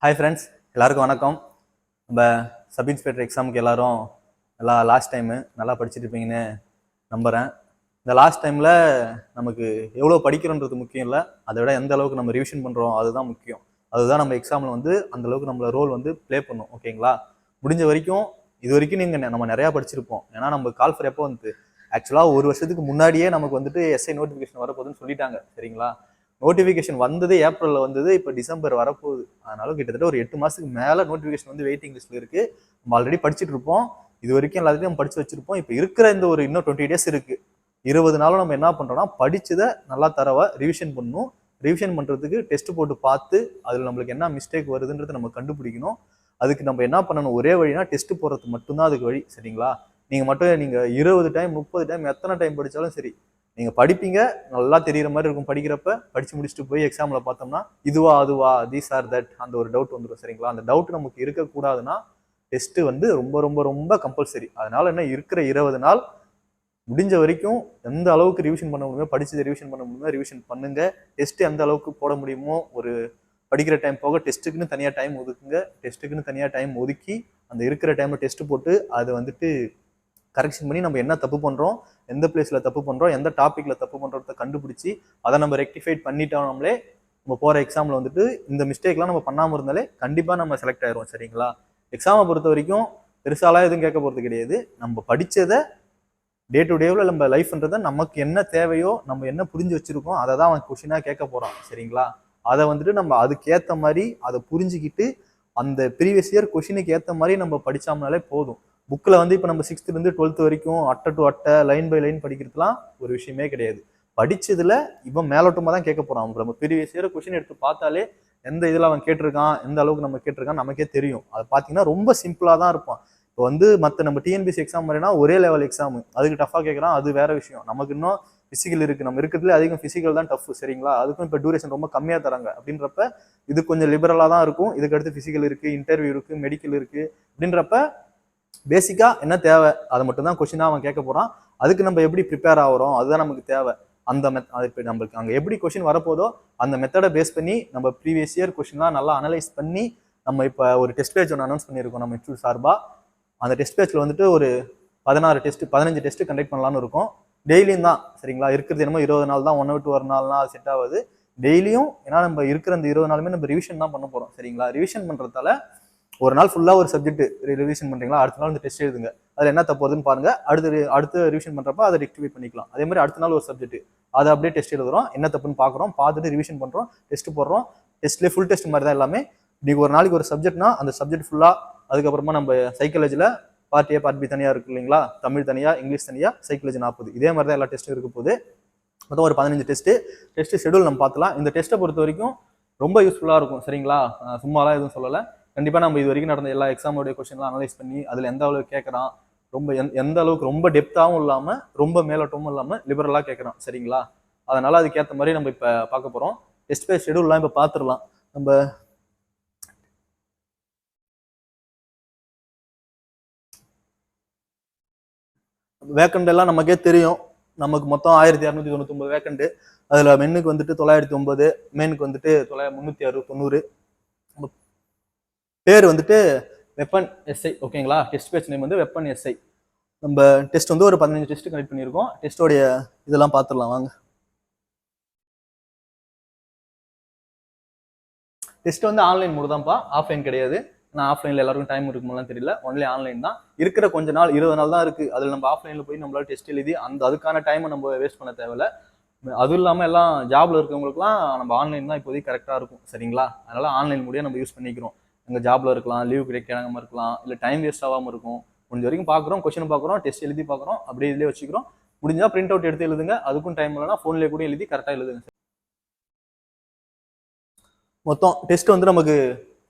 Hi friends, எல்லாருக்கும் வணக்கம். நம்ம சப் இன்ஸ்பெக்டர் எக்ஸாமுக்கு எல்லாம் லாஸ்ட் டைமு நல்லா படிச்சுட்டு இருப்பீங்கன்னு நம்புகிறேன். இந்த லாஸ்ட் டைமில் நமக்கு எவ்வளோ படிக்கிறோன்றது முக்கியம் இல்லை, அதை விட எந்த அளவுக்கு நம்ம ரிவிஷன் பண்ணுறோம் அதுதான் முக்கியம். அதுதான் நம்ம எக்ஸாமில் அந்தளவுக்கு நம்மள ரோல் ப்ளே பண்ணும். ஓகேங்களா? முடிஞ்ச வரைக்கும் இது வரைக்கும் நம்ம நிறையா படிச்சிருப்போம். ஏன்னா நம்ம கால் ஃபார் எப்போ ஆக்சுவலாக ஒரு வருஷத்துக்கு முன்னாடியே நமக்கு எஸ்ஐ நோட்டிஃபிகேஷன் வரப்போகுதுன்னு சொல்லிட்டாங்க. சரிங்களா? நோட்டிஃபிகேஷன் வந்தது ஏப்ரலில் வந்தது, இப்போ டிசம்பர் வரப்போகுது. அதனால கிட்டத்தட்ட ஒரு 8 மாதத்துக்கு மேலே நோட்டிஃபிகேஷன் வெயிட்டிங் லிஸ்ட்டில் இருக்குது. நம்ம ஆல்ரெடி படிச்சுட்டு இருப்போம். இது வரைக்கும் எல்லாத்தையும் நம்ம படித்து வச்சிருப்போம். இப்போ இருக்கிற இந்த இன்னும் 20 டேஸ் இருக்குது. 20 நாளும் நம்ம என்ன பண்ணுறோம்னா படிச்சதை நல்லா ரிவிஷன் பண்ணணும். ரிவிஷன் பண்ணுறதுக்கு டெஸ்ட் போட்டு பார்த்து அதில் நம்மளுக்கு என்ன மிஸ்டேக் வருதுன்றதை நம்ம கண்டுபிடிக்கணும். அதுக்கு நம்ம என்ன பண்ணணும், ஒரே வழினா டெஸ்ட் போடுறது மட்டும்தான் அதுக்கு வழி. சரிங்களா? நீங்கள் 20 டைம் 30 டைம் எத்தனை டைம் படித்தாலும் சரி, நீங்கள் படிப்பீங்க, நல்லா தெரிகிற மாதிரி இருக்கும். படிக்கிறப்ப படித்து முடிச்சுட்டு போய் எக்ஸாமில் பார்த்தோம்னா இதுவா அதுவா தீஸ் ஆர் தட் அந்த ஒரு டவுட் வந்துடும். சரிங்களா? அந்த டவுட் நமக்கு இருக்கக்கூடாதுன்னா டெஸ்ட்டு ரொம்ப ரொம்ப ரொம்ப கம்பல்சரி. அதனால என்ன, இருக்கிற 20 நாள் முடிஞ்ச வரைக்கும் எந்த அளவுக்கு ரிவிஷன் பண்ண முடியுமோ, படிச்சதை ரிவிஷன் பண்ண முடியுமோ ரிவிஷன் பண்ணுங்க. டெஸ்ட் எந்த அளவுக்கு போட முடியுமோ, ஒரு படிக்கிற டைம் போக டெஸ்ட்டுக்குன்னு தனியாக டைம் ஒதுக்குங்க. டெஸ்ட்டுக்குன்னு தனியாக டைம் ஒதுக்கி அந்த இருக்கிற டைமில் டெஸ்ட் போட்டு அதை கரெக்ஷன் பண்ணி நம்ம என்ன தப்பு பண்ணுறோம், எந்த பிளேஸில் தப்பு பண்ணுறோம், எந்த டாப்பிக்கில் தப்பு பண்ணுறத கண்டுபிடிச்சி அதை நம்ம ரெக்டிஃபைட் பண்ணிட்டோம்னாலே நம்ம போகிற எக்ஸாமில் இந்த மிஸ்டேக்லாம் நம்ம பண்ணாமல் இருந்தாலே கண்டிப்பாக நம்ம செலக்ட் ஆயிடுவோம். சரிங்களா? எக்ஸாமை பொறுத்த வரைக்கும் பெருசாலாம் எதுவும் கேட்க போகிறது கிடையாது. நம்ம படித்ததை டே டு டேவில் நம்ம லைஃப்ன்றதை நமக்கு என்ன தேவையோ, நம்ம என்ன புரிஞ்சு வச்சுருக்கோம் அதை தான் அவன் கொஷினாக கேட்க போகிறான். சரிங்களா? அதை நம்ம அதுக்கேற்ற மாதிரி அதை புரிஞ்சுக்கிட்டு அந்த ப்ரீவியஸ் இயர் கொஷினுக்கு ஏற்ற மாதிரி நம்ம படித்தோம்னாலே போதும். புக்கில் இப்போ நம்ம 6th-லேருந்து 12th வரைக்கும் அட்டை டு அட்டை லைன் பை லைன் படிக்கிறதுலாம் ஒரு விஷயமே கிடையாது. படிச்சதுல இவன் மேலோட்டமாக தான் கேட்க போறான். நம்ம ப்ரீவியஸ் இயர் கொஸ்டின் எடுத்து பார்த்தாலே எந்த இதில் அவன் கேட்டிருக்கான், எந்த அளவுக்கு நம்ம கேட்டிருக்கான் நமக்கே தெரியும். அதை பார்த்தீங்கன்னா ரொம்ப சிம்பிளாக தான் இருப்பான். இப்போ மற்ற நம்ம டிஎன்பிசி எக்ஸாம் மாதிரினா ஒரே லெவல் எக்ஸாம், அதுக்கு டஃபாக கேட்குறான், அது வேற விஷயம். நமக்கு இன்னும் பிசிக்கல் இருக்கு, நம்ம இருக்கிறதுல அதிகம் பிசிக்கல் தான் டஃப். சரிங்களா? அதுக்கும் இப்போ டியூரேஷன் ரொம்ப கம்மியாக தராங்க. அப்படின்றப்ப இது கொஞ்சம் லிபரலாக தான் இருக்கும். இதுக்கு அடுத்து பிசிக்கல் இருக்கு, இன்டர்வியூ இருக்கு, மெடிக்கல் இருக்கு. அப்படின்றப்ப பேசிக்கா என்ன தேவை அதை மட்டும் தான் கொஸ்டினா அவன் கேட்க போறான். அதுக்கு நம்ம எப்படி ப்ரிப்பேர் ஆகிறோம் அதுதான் நமக்கு தேவை. அந்த இப்போ நம்மளுக்கு அங்கே எப்படி கொஸ்டின் வரப்போதோ அந்த மெத்தடை பேஸ் பண்ணி நம்ம ப்ரீவியஸ் இயர் கொஸ்டின்லாம் நல்லா அனலைஸ் பண்ணி நம்ம இப்போ ஒரு டெஸ்ட் பேஜ் ஒன்று அனௌன்ஸ் பண்ணியிருக்கோம் நம்ம இன்ஸ்டியூட் சார்பாக. அந்த டெஸ்ட் பேஜில் ஒரு 15 டெஸ்ட் கண்டக்ட் பண்ணலான்னு இருக்கும். டெய்லியும் தான். சரிங்களா? இருக்கிறது என்னமோ 20 நாள் தான், 1 விட்டு ஒரு நாள்னா அது செட் ஆகுது. டெய்லியும் ஏன்னா நம்ம இருக்கிற அந்த 20 நாளுமே நம்ம ரிவிஷன் தான் பண்ண போகிறோம். சரிங்களா? ரிவிஷன் பண்ணுறதால ஒரு நாள் ஃபுல்லாக ஒரு சப்ஜெக்ட் ரிவிஷன் பண்ணுறீங்களா, அடுத்த நாள் டெஸ்ட் எழுதுங்க, அதில் என்ன தப்பு வருதுன்னு பாருங்க. அடுத்து ரிவிஷன் பண்ணுறப்ப அதை ரெக்டிஃபை பண்ணிக்கலாம். அதே மாதிரி அடுத்த நாள் ஒரு சப்ஜெக்ட் அதை அப்படியே டெஸ்ட் எழுதுறோம், என்ன தப்புன்னு பார்க்குறோம், பார்த்துட்டு ரிவிஷன் பண்ணுறோம், டெஸ்ட் போடுறோம். டெஸ்ட்லேயே ஃபுல் டெஸ்ட் மாதிரி தான் எல்லாமே. இன்னைக்கு ஒரு நாளைக்கு ஒரு சப்ஜெக்ட்னா அந்த சப்ஜெக்ட் ஃபுல்லாக, அதுக்கப்புறமா நம்ம சைக்காலஜியில் பார்ட் ஏ பார்ட் பி தனியாக இருக்கு இல்லைங்களா, தமிழ் தனியாக, இங்கிலீஷ் தனியாக, சைக்காலஜி 40. இதே மாதிரி தான் எல்லா டெஸ்ட்டும் இருக்க போது. மொத்தம் ஒரு 15 டெஸ்ட் ஷெடியூல் நம்ம பார்த்துலாம். இந்த டெஸ்ட்டை பொறுத்த வரைக்கும் ரொம்ப யூஸ்ஃபுல்லாக இருக்கும். சரிங்களா? சும்மாலாம் எதுவும் சொல்லலை. கண்டிப்பாக நம்ம இது வரைக்கும் நடந்த எல்லா எக்ஸாமோடைய கொஸ்டின்லாம் அனலைஸ் பண்ணி அதில் எந்த அளவுக்கு கேட்குறான், ரொம்ப எந்த அளவுக்கு ரொம்ப டெப்த்தாகவும் இல்லாமல் ரொம்ப மேலோட்டமும் இல்லாமல் லிபரலாக கேட்குறான். சரிங்களா? அதனால் அதுக்கேற்ற மாதிரி நம்ம இப்போ பார்க்க போகிறோம். டெஸ்ட் பேஸ் ஷெடியூல்லாம் இப்போ பார்த்துடலாம். நம்ம வேக்கண்ட் எல்லாம் நமக்கே தெரியும். நமக்கு மொத்தம் 1299 வேக்கண்ட். அதில் மென்னுக்கு 909, மேனுக்கு 390. பேர் வெப்பன் எஸ்ஐ. ஓகேங்களா? Test page name weapon SI. நம்ம டெஸ்ட் ஒரு 15 டெஸ்ட் கனெக்ட் பண்ணியிருக்கோம். டெஸ்டோடைய இதெல்லாம் பார்த்துடலாம் வாங்க. டெஸ்ட் ஆன்லைன் மோடு தான்ப்பா, ஆஃப்லைன் கிடையாது. நான் ஆஃப்லைனில் எல்லாருக்கும் டைம் இருக்கும்போதுலாம் தெரியல, ஒன்லி ஆன்லைன் தான். இருக்கிற கொஞ்ச நாள் 20 நாள் தான் இருக்குது. அதில் நம்ம ஆஃப்லைனில் போய் நம்மளால டெஸ்ட் எழுதி அதுக்கான டைமை நம்ம வேஸ்ட் பண்ண தேவையில்ல. அதுவும் இல்லாமல் எல்லாம் ஜாப்ல இருக்கவங்களுக்குலாம் நம்ம ஆன்லைன் தான் இப்போதைக்கு கரெக்டாக இருக்கும். சரிங்களா? அதனால ஆன்லைன் மூலியம் நம்ம யூஸ் பண்ணிக்கிறோம். எங்கள் ஜாப்ல இருக்கலாம், லீவ் கிடைக்காம இருக்கலாம், இல்லை டைம் வேஸ்ட் ஆகாமல் இருக்கும். முடிஞ்ச வரைக்கும் பார்க்குறோம், கொஸ்டின் பார்க்குறோம், டெஸ்ட் எழுதி பார்க்குறோம், அப்படியே இதுலேயே வச்சுக்கிறோம். முடிஞ்சால் பிரிண்ட் அவுட் எடுத்து எழுதுங்க. அதுக்கும் டைம் இல்லைனா ஃபோன்லேயே கூட எழுதி கரெக்டாக எழுதுங்க. மொத்தம் டெஸ்ட் நமக்கு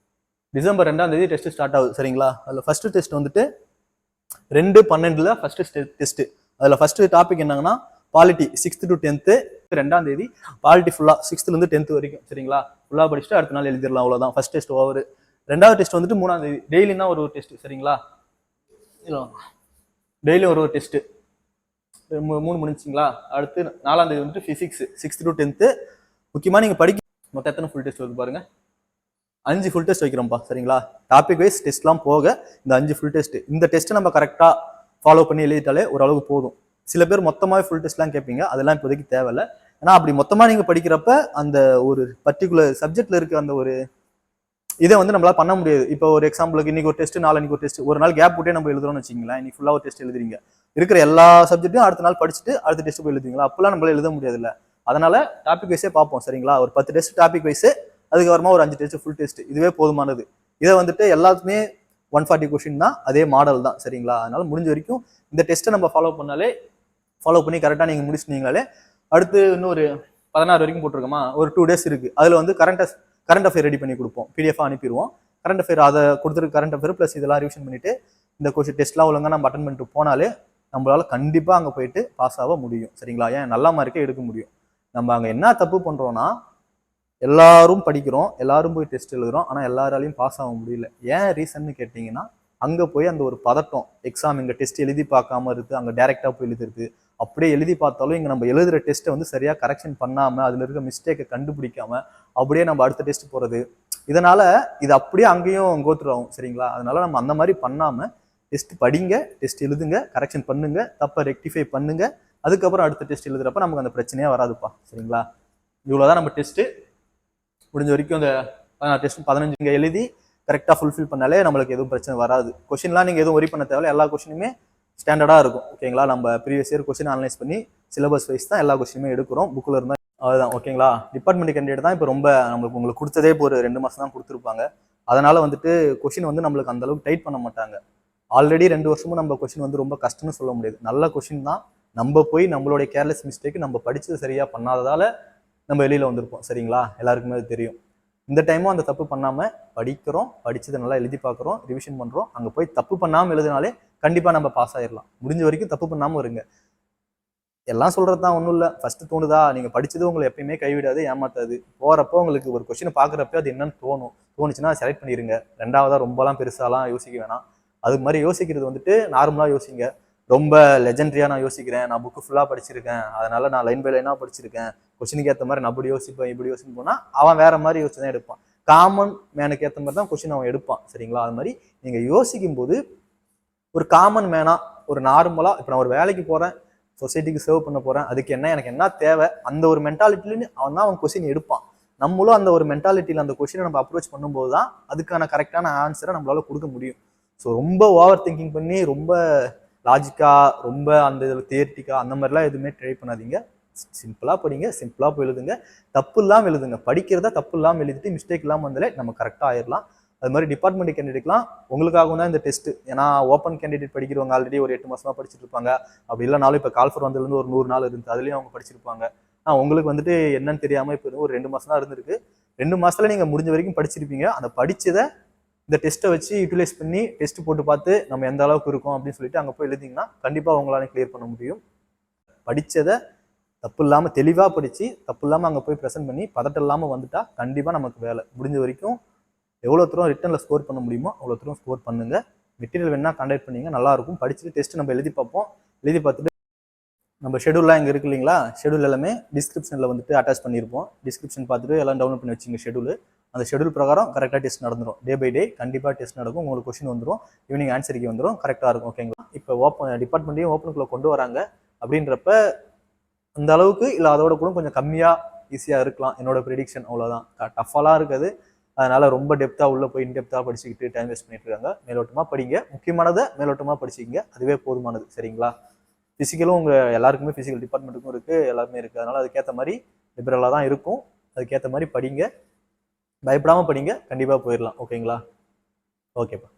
டிசம்பர் 2ஆம் தேதி டெஸ்ட் ஸ்டார்ட் ஆகுது. சரிங்களா? அதில் ஃபர்ஸ்ட் டெஸ்ட் 2/12 ஃபர்ஸ்ட் டெஸ்ட். அதில் ஃபர்ஸ்ட் டாபிக் என்னங்கன்னா பாலிட்டி 6th to 10th. 2ஆம் தேதி பாலிட்டி ஃபுல்லாக 6th-லேருந்து 10th வரைக்கும். சரிங்களா? ஃபுல்லாக படிச்சுட்டு அடுத்த நாள் எழுதிடலாம், அவ்வளோதான். First test over. 2வது டெஸ்ட் 3ஆம் தேதி. டெய்லியும் தான் ஒரு டெஸ்ட். சரிங்களா? டெய்லியும் ஒரு டெஸ்ட். 3 முடிஞ்சுங்களா? அடுத்து 4ஆம் தேதி ஃபிசிக்ஸ் 6th to 10th. முக்கியமாக நீங்கள் படிக்க மொத்தம் எத்தனை ஃபுல் டெஸ்ட் வருது பாருங்க. 5 ஃபுல் டெஸ்ட் வைக்கிறோம்ப்பா சரிங்களா. டாபிக் வைஸ் டெஸ்ட்லாம் போக இந்த 5 ஃபுல் டெஸ்ட். இந்த டெஸ்ட் நம்ம கரெக்டாக ஃபாலோ பண்ணி எழுதிட்டாலே ஓரளவுக்கு போதும். சில பேர் மொத்தமாக ஃபுல் டெஸ்ட்லாம் கேட்பீங்க, அதெல்லாம் இப்போதைக்கு தேவையில்லை. ஏன்னா அப்படி மொத்தமாக நீங்கள் படிக்கிறப்ப அந்த ஒரு பர்டிகுலர் சப்ஜெக்ட்ல இருக்க அந்த ஒரு இதை வந்து நம்மளால பண்ண முடியாது. இப்போ ஒரு எக்ஸாம்பிளுக்கு இன்னைக்கு ஒரு டெஸ்ட், நாளைக்கு ஒரு டெஸ்ட், ஒரு நாள் கேப் விட்டே நம்ம எழுதுறோம்னு வச்சுங்களேன். இன்னைக்கு ஃபுல்லாக ஒரு டெஸ்ட் எழுதுறீங்க, இருக்கிற எல்லா சப்ஜெக்ட்டும் அடுத்த நாள் படிச்சுட்டு அடுத்த டெஸ்ட் போய் எழுதுவீங்களா? அப்பெல்லாம் நம்மளால எழுத முடியாதுல்ல. அதனால டாபிக் வைஸே பார்ப்போம் சரிங்களா. ஒரு 10 டெஸ்ட் டாபிக் வைஸ், அதுக்கப்புறமா ஒரு 5 டெஸ்ட் ஃபுல் டெஸ்ட், இதுவே போதுமானது. இதை வந்துட்டு எல்லாத்துக்குமே 140 கொஸ்டின் தான், அதே மாடல் தான் சரிங்களா. அதனால முடிஞ்ச வரைக்கும் இந்த டெஸ்ட்டை நம்ம ஃபாலோ பண்ணி கரெக்டாக நீங்கள் முடிச்சுட்டீங்களே, அடுத்து இன்னும் ஒரு 16 வரைக்கும் போட்டிருக்கோமா, ஒரு 2 டேஸ் இருக்கு. அதில் வந்து கரண்ட் அஃபேர் ரெடி பண்ணி கொடுப்போம், பிடிஎஃப் அனுப்பிடுவோம். கரண்ட் அஃபேர் அதை கொடுத்துருக்கு, கரண்ட் அஃபேர் ப்ளஸ் இதெல்லாம் ரிவிஷன் பண்ணிட்டு இந்த கொஸ்டின் டெஸ்ட்லாம் ஒழுங்காக நம்ம அட்டன் பண்ணிட்டு போனாலே நம்மளால கண்டிப்பாக அங்கே போயிட்டு பாஸ் ஆக முடியும் சரிங்களா. ஏன் நல்ல மார்க்கே எடுக்க முடியும். நம்ம அங்கே என்ன தப்பு பண்ணுறோன்னா, எல்லாரும் படிக்கிறோம், எல்லாரும் போய் டெஸ்ட் எழுதுறோம், ஆனால் எல்லாராலையும் பாஸ் ஆக முடியல. ஏன் ரீசன்னு கேட்டிங்கன்னா, அங்கே போய் அந்த ஒரு பதட்டம், எக்ஸாம் இங்கே டெஸ்ட் எழுதி பார்க்காம இருக்குது, அங்கே டேரெக்டாக போய் எழுதிருக்கு. அப்படியே எழுதி பார்த்தாலும் இங்கே நம்ம எழுதுகிற டெஸ்ட்டை வந்து சரியாக கரெக்ஷன் பண்ணாமல், அதில் இருக்க மிஸ்டேக்கை கண்டுபிடிக்காம அப்படியே நம்ம அடுத்த டெஸ்ட் போகிறது. இதனால இது அப்படியே அங்கேயும் கோத்ரூ ஆகும் சரிங்களா. அதனால நம்ம அந்த மாதிரி பண்ணாமல் டெஸ்ட் படிங்க, டெஸ்ட் எழுதுங்க, கரெக்ஷன் பண்ணுங்க, தப்பை ரெக்டிஃபை பண்ணுங்க. அதுக்கப்புறம் அடுத்த டெஸ்ட் எழுதுறப்ப நமக்கு அந்த பிரச்சனையே வராதுப்பா சரிங்களா. இவ்வளோதான் நம்ம டெஸ்ட்டு. முடிஞ்ச வரைக்கும் அந்த டெஸ்ட் 15 எழுதி கரெக்டாக ஃபுல்ஃபில் பண்ணாலே நம்மளுக்கு எதுவும் பிரச்சனை வராது. கொஷின்லாம் நீங்கள் எதுவும் ஒரி பண்ண தேவையில்ல, எல்லா கொஷினுமே ஸ்டாண்டர்டாக இருக்கும் ஓகேங்களா. நம்ம ப்ரீவியஸ் இயர் கொஸ்டின் அனலைஸ் பண்ணி சிலபஸ் வைஸ் தான் எல்லா கொஸ்டினுமே எடுக்கிறோம், புக்கில் இருந்தால். அதுதான் ஓகேங்களா. டிபார்ட்மெண்ட் கேண்டிடேட் தான் இப்போ ரொம்ப நம்மளுக்கு உங்களுக்கு கொடுத்ததே இப்போ ஒரு 2 மாதம் தான் கொடுத்துருப்பாங்க. அதனால் வந்துட்டு கொஷின் வந்து நம்மளுக்கு அந்த அளவுக்கு டைட் பண்ண மாட்டாங்க. ஆல்ரெடி 2 வருஷமும் நம்ம கொஷின் வந்து ரொம்ப கஷ்டம்னு சொல்ல முடியாது, நல்ல கொஷின் தான். நம்ம போய் நம்மளுடைய கேர்லெஸ் மிஸ்டேக் நம்ம படித்தது சரியாக பண்ணாததால் நம்ம வெளியில் வந்திருப்போம் சரிங்களா. எல்லாருக்குமே அது தெரியும். இந்த டைமும் அந்த தப்பு பண்ணாமல் படிக்கிறோம், படித்ததை நல்லா எழுதி பார்க்குறோம், ரிவிஷன் பண்ணுறோம். அங்கே போய் தப்பு பண்ணாமல் எழுதினாலே கண்டிப்பாக நம்ம பாஸ் ஆயிடலாம். முடிஞ்ச வரைக்கும் தப்பு பண்ணாமல் இருங்க. எல்லாம் சொல்கிறது தான், ஒன்றும் இல்லை. ஃபஸ்ட்டு தோணுதா, நீங்கள் படித்தது உங்களை எப்பயுமே கைவிடாது, ஏமாத்தாது. போகிறப்போ உங்களுக்கு ஒரு கொஸ்டினை பார்க்குறப்ப அது என்னன்னு தோணுச்சுன்னா செலக்ட் பண்ணிடுங்க. ரெண்டாவதாக ரொம்பலாம் பெருசாலாம் யோசிக்க வேணாம். அது மாதிரி யோசிக்கிறது வந்துட்டு நார்மலாக யோசிங்க. ரொம்ப லெஜெண்டரியாக நான் யோசிக்கிறேன், நான் புக்கு ஃபுல்லாக படிச்சிருக்கேன், அதனால நான் லைன் பை லைனாக படிச்சிருக்கேன், கொஸ்டினுக்கு ஏற்ற மாதிரி நான் அப்படி யோசிப்பேன் இப்படி யோசிப்பேன் போனால் அவன் வேற மாதிரி யோசிச்சு தான் எடுப்பான். காமன் மேனுக்கு ஏற்ற மாதிரி தான் கொஸ்டின் அவன் எடுப்பான் சரிங்களா. அது மாதிரி நீங்கள் யோசிக்கும் போது ஒரு காமன் மேனா, ஒரு நார்மலாக இப்போ நான் ஒரு வேலைக்கு போகிறேன், சொசைட்டிக்கு சர்வ் பண்ண போகிறேன், அதுக்கு எனக்கு என்ன தேவை, அந்த ஒரு மென்டாலிட்டின்னு அவன் கொஸ்டின் எடுப்பான். நம்மளும் அந்த ஒரு மென்டாலிட்டியில் அந்த கொஸ்டினை நம்ம அப்ரோச் பண்ணும்போது தான் அதுக்கான கரெக்டான ஆன்சரை நம்மளால கொடுக்க முடியும். ஸோ ரொம்ப ஓவர் திங்கிங் பண்ணி ரொம்ப லாஜிக்கா, ரொம்ப அந்த இதில் தியரிட்டிக்கா அந்த மாதிரிலாம் எதுவுமே ட்ரை பண்ணாதீங்க. சிம்பிளாக படிங்க, சிம்பிளாக போய் எழுதுங்க, தப்பு இல்லாமல் எழுதுங்க. படிக்கிறதா தப்பு இல்லாமல் எழுதிட்டு மிஸ்டேக் இல்லாமல் வந்தாலே நம்ம கரெக்டாக ஆயிடலாம். அது மாதிரி டிபார்ட்மெண்ட் கேண்டிடேட்லாம் உங்களுக்காகவும் தான் இந்த டெஸ்ட். ஏன்னா ஓப்பன் கேண்டிடேட் படிக்கிறவங்க ஆல்ரெடி ஒரு 8 மாசமா படிச்சுட்டு இருப்பாங்க. அப்படி இல்லைனாலும் இப்போ கால்ஃபர் வந்ததுலேருந்து ஒரு 100 நாள் இருந்து அதுலேயும் அவங்க படிச்சிருப்பாங்க. உங்களுக்கு வந்துட்டு என்னன்னு தெரியாமல் இப்போ ஒரு 2 மாசம் தான் இருந்திருக்கு. 2 மாசத்துல நீங்கள் முடிஞ்ச வரைக்கும் படிச்சிருப்பீங்க. அந்த படிச்சதை இந்த டெஸ்ட்டை வச்சு யூட்டிலைஸ் பண்ணி டெஸ்ட் போட்டு பார்த்து நம்ம எந்த அளவுக்கு இருக்கும் அப்படின்னு சொல்லிட்டு அங்கே போய் எழுதிங்கன்னா கண்டிப்பாக உங்களால கிளியர் பண்ண முடியும். படித்ததை தப்பு இல்லாமல் தெளிவாக படித்து தப்பு இல்லாமல் அங்கே போய் ப்ரெசென்ட் பண்ணி பதட்டம் இல்லாமல் வந்துட்டா கண்டிப்பாக நமக்கு வேலை. முடிஞ்ச வரைக்கும் எவ்வளோ தூரம் ரிட்டனில் ஸ்கோர் பண்ண முடியுமோ அவ்வளோ தூரம் ஸ்கோர் பண்ணுங்கள். மெட்டீரியல் வேணா கான்டாக்ட் பண்ணிங்க, நல்லாயிருக்கும். படிச்சுட்டு டெஸ்ட் நம்ம எழுதி பார்ப்போம். எழுதி பார்த்துட்டு நம்ம ஷெடியூல்லாம் இங்கே இருக்கு இல்லைங்களா, ஷெடியூல் எல்லாமே டிஸ்கிரிப்ஷனில் வந்துட்டு அட்டாச் பண்ணியிருப்போம். டிஸ்கிரிப்ஷன் பார்த்துட்டு எல்லாம் டவுன்லோட் பண்ணி வச்சுங்க ஷெடியூல். அந்த ஷெடியூல் பிரகாரம் கரெக்டாக டெஸ்ட் நடந்துடும். டே பை டே கண்டிப்பாக டெஸ்ட் நடக்கும். உங்களுக்கு கொஸ்டின் வந்துடும், ஈவினிங் ஆன்சருக்கு வந்துடும், கரெக்டாக இருக்கும் ஓகேங்களா. இப்போ டிபார்ட்மெண்ட்டையும் ஓப்பனுக்குள்ளே கொண்டு வராங்க அப்படின்றப்ப அந்த அளவுக்கு இல்லை அதோட கூட கொஞ்சம் கம்மியாக ஈஸியாக இருக்கலாம் என்னோட ப்ரெடிக்ஷன். அவ்வளோதான், டஃபாலாம் இருக்காது. அதனால ரொம்ப டெப்த்தாக உள்ளே போய் இன்டெப்த்தாக படிச்சுக்கிட்டு டைம் வேஸ்ட் பண்ணிட்டு இருக்காங்க. மேலோட்டமாக படிங்க, முக்கியமானதை மேலோட்டமாக படிச்சுக்கிங்க, அதுவே போதுமானது சரிங்களா. ஃபிசிக்கலும் உங்கள் எல்லாருக்குமே ஃபிசிக்கல் டிபார்ட்மெண்ட்டுக்கும் இருக்குது, எல்லாருமே இருக்குது. அதனால் அதுக்கேற்ற மாதிரி லிபரலாக தான் இருக்கும். அதுக்கேற்ற மாதிரி படிங்க, பயப்படாமல் படிங்க, கண்டிப்பாக போயிடலாம் ஓகேங்களா. ஓகேப்பா.